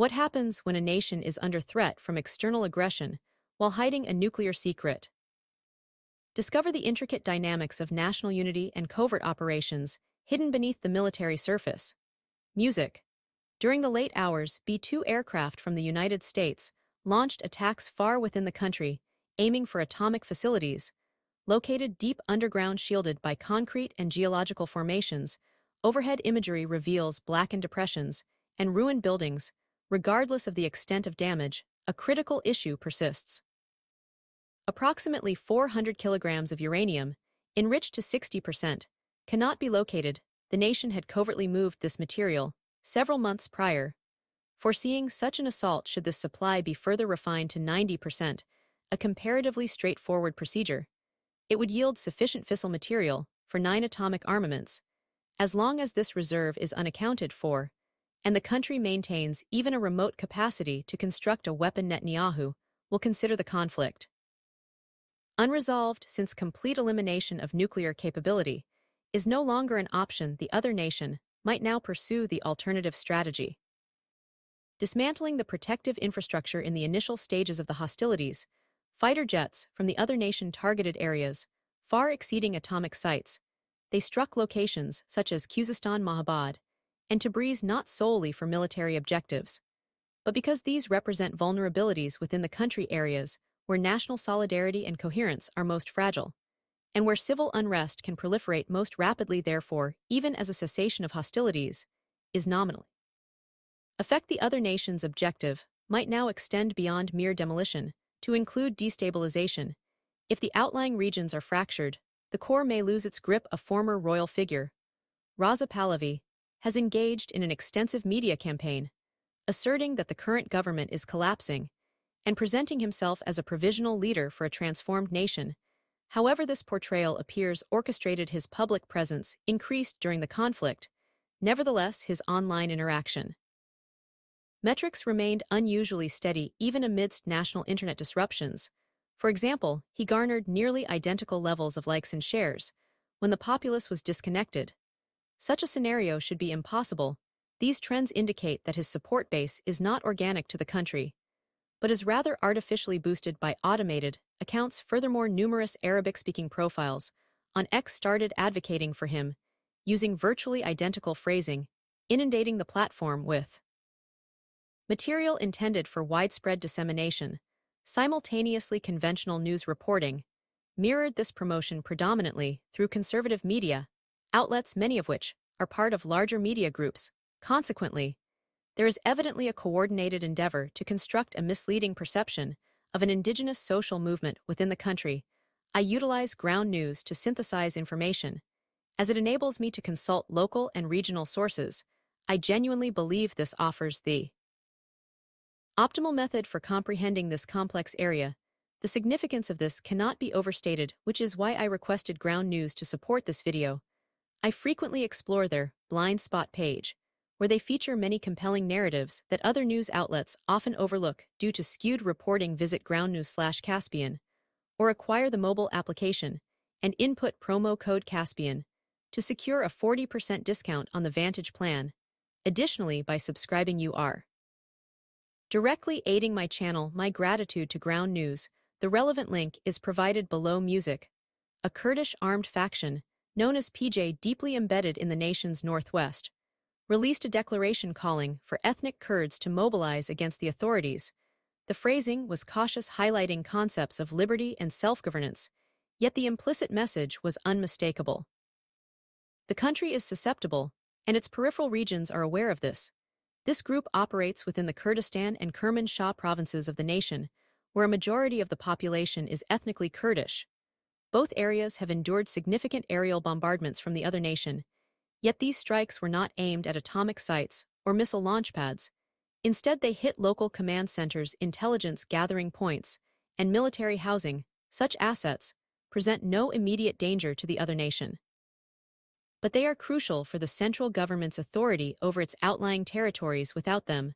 What happens when a nation is under threat from external aggression while hiding a nuclear secret? Discover the intricate dynamics of national unity and covert operations hidden beneath the military surface. Music. During the late hours, B-2 aircraft from the United States launched attacks far within the country, aiming for atomic facilities. Located deep underground shielded by concrete and geological formations, overhead imagery reveals blackened depressions and ruined buildings. Regardless of the extent of damage, a critical issue persists. Approximately 400 kilograms of uranium, enriched to 60%, cannot be located. The nation had covertly moved this material several months prior. Foreseeing such an assault should this supply be further refined to 90%, a comparatively straightforward procedure. It would yield sufficient fissile material for 9 atomic armaments, as long as this reserve is unaccounted for, and the country maintains even a remote capacity to construct a weapon. Netanyahu will consider the conflict unresolved since complete elimination of nuclear capability is no longer an option. The other nation might now pursue the alternative strategy. Dismantling the protective infrastructure in the initial stages of the hostilities, fighter jets from the other nation targeted areas, far exceeding atomic sites. They struck locations such as Khuzestan, Mahabad, and Tabriz not solely for military objectives, but because these represent vulnerabilities within the country, areas where national solidarity and coherence are most fragile, and where civil unrest can proliferate most rapidly. Therefore, even as a cessation of hostilities is nominally affect the other nation's objective, might now extend beyond mere demolition to include destabilization. If the outlying regions are fractured, the core may lose its grip. A former royal figure, Raza Pahlavi, has engaged in an extensive media campaign, asserting that the current government is collapsing and presenting himself as a provisional leader for a transformed nation. However, this portrayal appears orchestrated. His public presence increased during the conflict. Nevertheless, his online interaction metrics remained unusually steady even amidst national internet disruptions. For example, he garnered nearly identical levels of likes and shares when the populace was disconnected. Such a scenario should be impossible. These trends indicate that his support base is not organic to the country, but is rather artificially boosted by automated accounts. Furthermore, numerous Arabic-speaking profiles on X started advocating for him, using virtually identical phrasing, inundating the platform with material intended for widespread dissemination. Simultaneously, conventional news reporting mirrored this promotion predominantly through conservative media outlets, many of which are part of larger media groups. Consequently, there is evidently a coordinated endeavor to construct a misleading perception of an indigenous social movement within the country. I utilize ground news to synthesize information, as it enables me to consult local and regional sources. I genuinely believe this offers the optimal method for comprehending this complex area. The significance of this cannot be overstated, which is why I requested ground news to support this video. I frequently explore their blind spot page, where they feature many compelling narratives that other news outlets often overlook due to skewed reporting. Visit groundnews/Caspian or acquire the mobile application and input promo code Caspian to secure a 40% discount on the Vantage plan. Additionally, by subscribing, you are directly aiding my channel. My gratitude to Ground News. The relevant link is provided below. Music. A Kurdish armed faction, known as PJ, deeply embedded in the nation's northwest, released a declaration calling for ethnic Kurds to mobilize against the authorities. The phrasing was cautious, highlighting concepts of liberty and self-governance, yet the implicit message was unmistakable. The country is susceptible, and its peripheral regions are aware of this. This group operates within the Kurdistan and Kermanshah provinces of the nation, where a majority of the population is ethnically Kurdish. Both areas have endured significant aerial bombardments from the other nation, yet these strikes were not aimed at atomic sites or missile launch pads. Instead, they hit local command centers, intelligence gathering points, and military housing. Such assets present no immediate danger to the other nation, but they are crucial for the central government's authority over its outlying territories. Without them,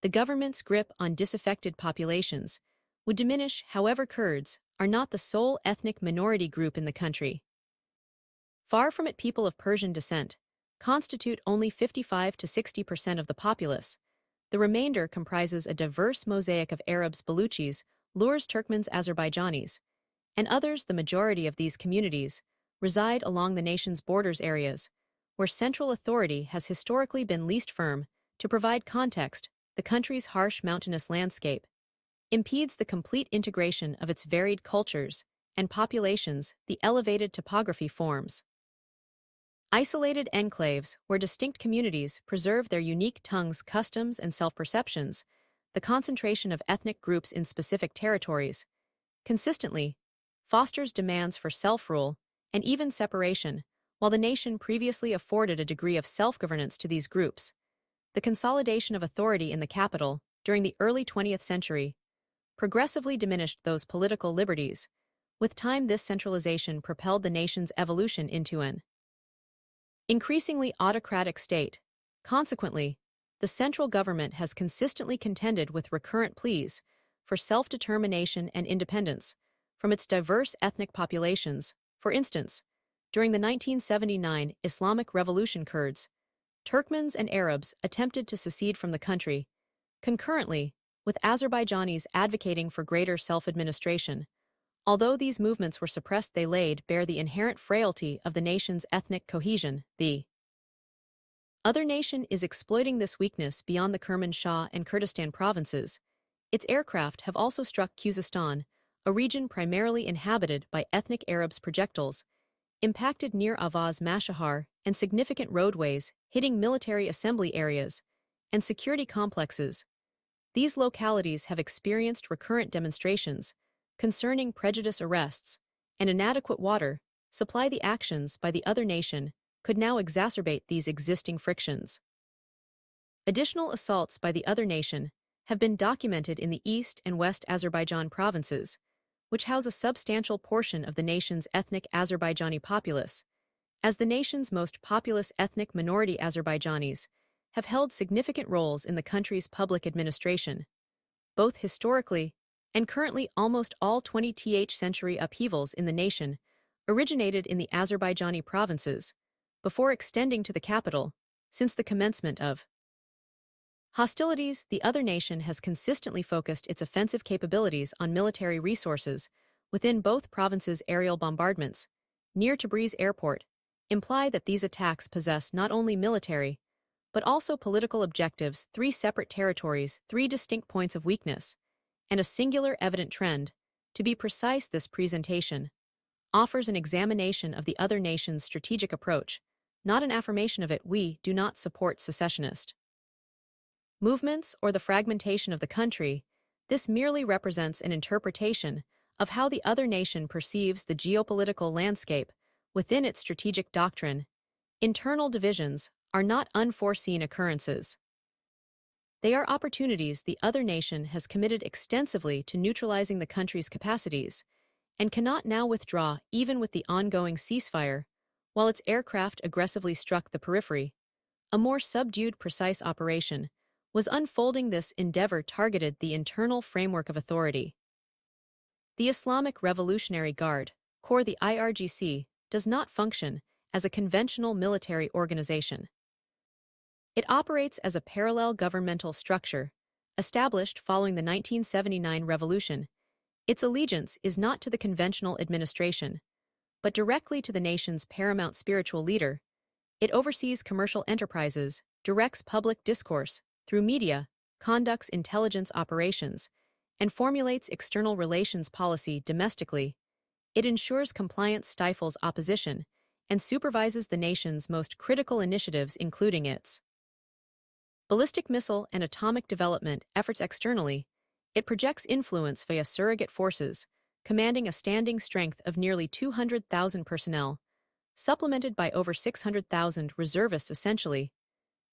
the government's grip on disaffected populations would diminish. However, Kurds are not the sole ethnic minority group in the country. Far from it, people of Persian descent constitute only 55 to 60% of the populace. The remainder comprises a diverse mosaic of Arabs, Baluchis, Lurs, Turkmens, Azerbaijanis, and others. The majority of these communities reside along the nation's borders areas, where central authority has historically been least firm. To provide context, the country's harsh mountainous landscape impedes the complete integration of its varied cultures and populations. The elevated topography forms isolated enclaves where distinct communities preserve their unique tongues, customs, and self-perceptions. The concentration of ethnic groups in specific territories consistently fosters demands for self-rule and even separation. While the nation previously afforded a degree of self-governance to these groups, the consolidation of authority in the capital during the early 20th century progressively diminished those political liberties. With time, this centralization propelled the nation's evolution into an increasingly autocratic state. Consequently, the central government has consistently contended with recurrent pleas for self-determination and independence from its diverse ethnic populations. For instance, during the 1979 Islamic Revolution, Kurds, Turkmens, and Arabs attempted to secede from the country, concurrently with Azerbaijanis advocating for greater self-administration. Although these movements were suppressed, they laid bare the inherent frailty of the nation's ethnic cohesion. The other nation is exploiting this weakness beyond the Kermanshah and Kurdistan provinces. Its aircraft have also struck Khuzestan, a region primarily inhabited by ethnic Arabs. Projectiles impacted near Avaz Mashahar and significant roadways, hitting military assembly areas and security complexes. These localities have experienced recurrent demonstrations concerning prejudice, arrests, and inadequate water supply. The actions by the other nation could now exacerbate these existing frictions. Additional assaults by the other nation have been documented in the East and West Azerbaijan provinces, which house a substantial portion of the nation's ethnic Azerbaijani populace. As the nation's most populous ethnic minority, Azerbaijanis have held significant roles in the country's public administration, both historically and currently. Almost all 20th century upheavals in the nation originated in the Azerbaijani provinces, before extending to the capital. Since the commencement of hostilities, the other nation has consistently focused its offensive capabilities on military resources within both provinces. Aerial bombardments near Tabriz airport imply that these attacks possess not only military but also political objectives. Three separate territories, three distinct points of weakness, and a singular evident trend. To be precise, this presentation offers an examination of the other nation's strategic approach, not an affirmation of it. We do not support secessionist movements or the fragmentation of the country. This merely represents an interpretation of how the other nation perceives the geopolitical landscape within its strategic doctrine. Internal divisions are not unforeseen occurrences. They are opportunities. The other nation has committed extensively to neutralizing the country's capacities and cannot now withdraw even with the ongoing ceasefire, while its aircraft aggressively struck the periphery. A more subdued, precise operation was unfolding. This endeavor targeted the internal framework of authority. The Islamic Revolutionary Guard Corps, the IRGC, does not function as a conventional military organization. It operates as a parallel governmental structure, established following the 1979 revolution. Its allegiance is not to the conventional administration, but directly to the nation's paramount spiritual leader. It oversees commercial enterprises, directs public discourse through media, conducts intelligence operations, and formulates external relations policy domestically. It ensures compliance, stifles opposition, and supervises the nation's most critical initiatives, including its ballistic missile and atomic development efforts. Externally, it projects influence via surrogate forces, commanding a standing strength of nearly 200,000 personnel, supplemented by over 600,000 reservists. Essentially,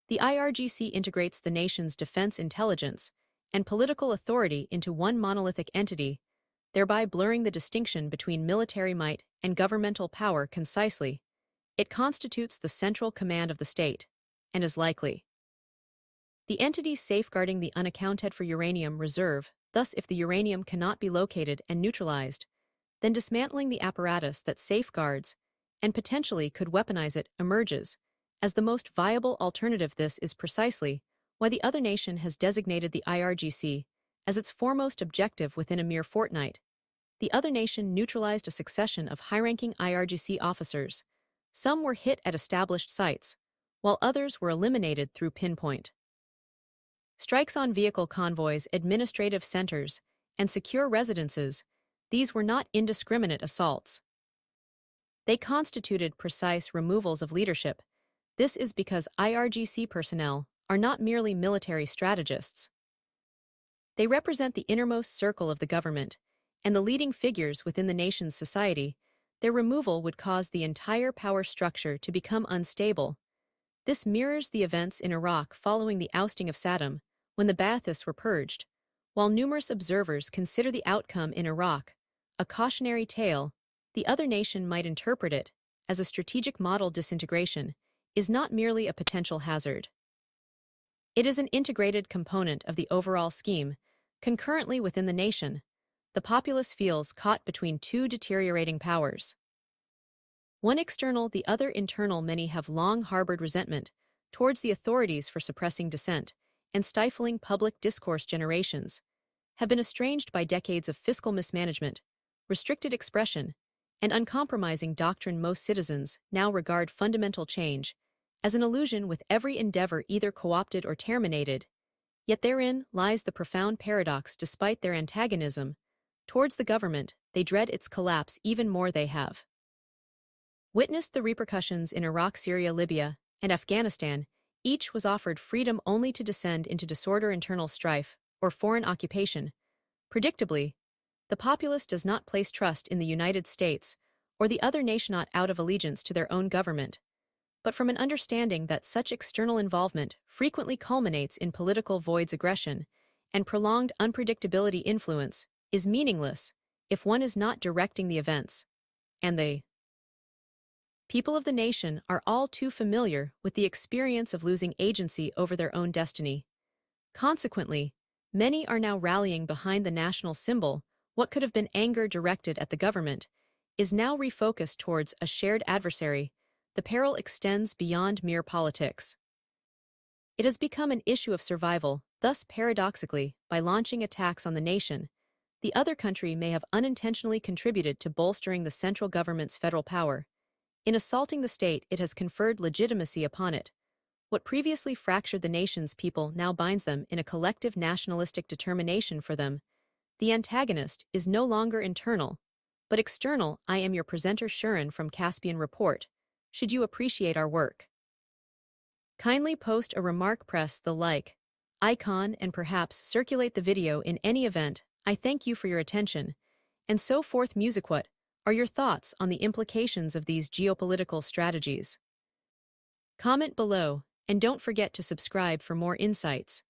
the IRGC integrates the nation's defense, intelligence, and political authority into one monolithic entity, thereby blurring the distinction between military might and governmental power. Concisely, it constitutes the central command of the state, and is likely the entity safeguarding the unaccounted for uranium reserve. Thus, if the uranium cannot be located and neutralized, then dismantling the apparatus that safeguards and potentially could weaponize it emerges as the most viable alternative. This is precisely Why the other nation has designated the IRGC as its foremost objective within a mere fortnight. The other nation neutralized a succession of high-ranking IRGC officers. Some were hit at established sites, while others were eliminated through pinpoint strikes on vehicle convoys, administrative centers, and secure residences. These were not indiscriminate assaults. They constituted precise removals of leadership. This is because IRGC personnel are not merely military strategists. They represent the innermost circle of the government and the leading figures within the nation's society. Their removal would cause the entire power structure to become unstable. This mirrors the events in Iraq following the ousting of Saddam, when the Baathists were purged. While numerous observers consider the outcome in Iraq a cautionary tale, the other nation might interpret it as a strategic model. Disintegration is not merely a potential hazard. It is an integrated component of the overall scheme. Concurrently within the nation, the populace feels caught between two deteriorating powers. One external, the other internal. Many have long harbored resentment towards the authorities for suppressing dissent and stifling public discourse. Generations have been estranged by decades of fiscal mismanagement, restricted expression, and uncompromising doctrine. Most citizens now regard fundamental change as an illusion, with every endeavor either co-opted or terminated. Yet therein lies the profound paradox. Despite their antagonism towards the government, they dread its collapse even more. They have witnessed the repercussions in Iraq, Syria, Libya, and Afghanistan. Each was offered freedom only to descend into disorder, internal strife, or foreign occupation. Predictably, the populace does not place trust in the United States or the other nation, not out of allegiance to their own government, but from an understanding that such external involvement frequently culminates in political voids. Aggression and prolonged unpredictability. Influence is meaningless if one is not directing the events, and the people of the nation are all too familiar with the experience of losing agency over their own destiny. Consequently, many are now rallying behind the national symbol. What could have been anger directed at the government is now refocused towards a shared adversary. The peril extends beyond mere politics. It has become an issue of survival. Thus, paradoxically, by launching attacks on the nation, the other country may have unintentionally contributed to bolstering the central government's federal power. In assaulting the state, it has conferred legitimacy upon it. What previously fractured the nation's people now binds them in a collective nationalistic determination. For them, the antagonist is no longer internal, but external. I am your presenter, Shurin from Caspian Report. Should you appreciate our work, kindly post a remark, press the like icon, and perhaps circulate the video. In any event, I thank you for your attention. And so forth. Music. What are your thoughts on the implications of these geopolitical strategies? Comment below, and don't forget to subscribe for more insights.